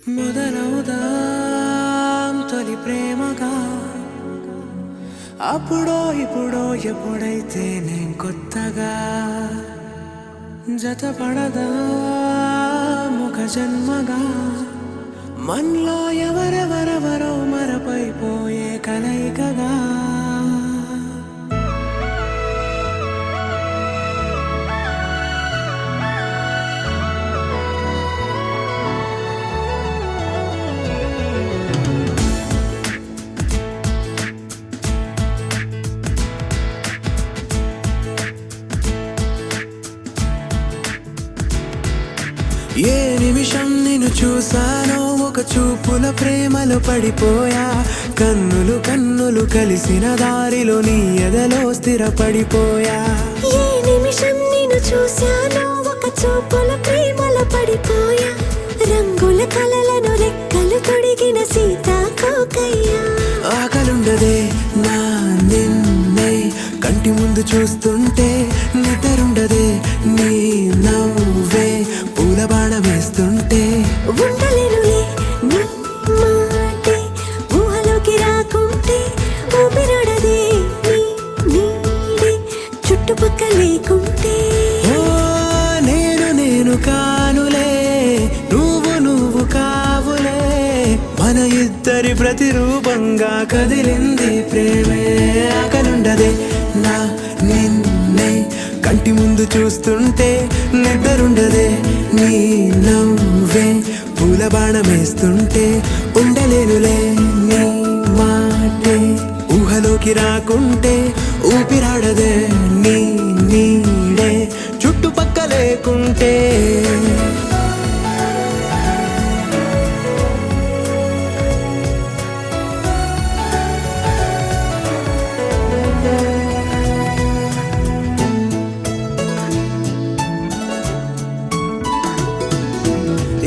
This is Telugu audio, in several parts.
మొదలవుదాం తొలి ప్రేమగా, అప్పుడో ఇప్పుడో ఎప్పుడైతే నేను కొత్తగా జతపడదా ఒక జన్మగా, మనలో ఎవరెవరెవరో మరపైపోయే కలయికగా. ఏ నిమిషం నిన్ను చూసానో ఒక చూపుల ప్రేమలో పడిపోయా, కన్నులు కన్నులు కలిసిన దారిలో నీ ఎదలో స్థిరపడిపోయా. ఏ నిమిషం నిన్ను చూసానో ఒక చూపుల ప్రేమలో పడిపోయా, రంగుల కలలను రెక్కలు తొడిగిన సీతాకోకయ్యా. ఆకలుండదే నా నిన్నే కంటి ముందు చూస్తుంటే, నిద్రుండదే నీ నవ్వే పూల బాణం వేస్తుంటే. ఉండలేనులే నీ మాటే ఊహలోకి రాకుంటే, ఊపిరాడదే నీ నీడే చుట్టుపక్క లేకుంటే. ఓ నేను నేను కానులే, నువ్వు నువ్వు కావులే, మన ఇద్దరి ప్రతిరూపంగా కదిలింది ప్రేమే. ఆకలుండదే నా నిన్నే కంటి ముందు చూస్తుంటే, నిద్రుండదే నీ నవ్వే పూల బాణం వేస్తుంటే. ఉండలేనులే నీ మాటే ఊహలోకి రాకుంటే, ఊపిరాడదే నీ నీడే చుట్టుపక్క లేకుంటే.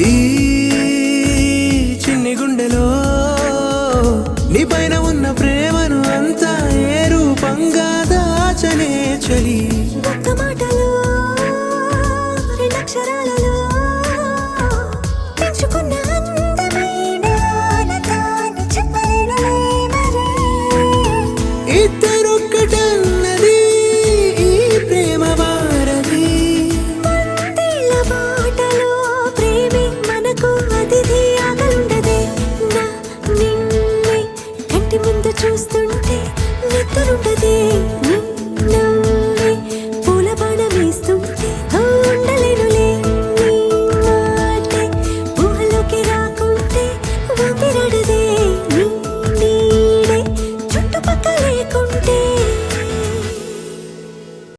ఈ చిన్ని గుండెలో నీ పైన ఉన్న ప్రేమను అంతా ఏ రూపంగా దాచనే చలి. ఒక్క మాటలో రెండక్షరాలలో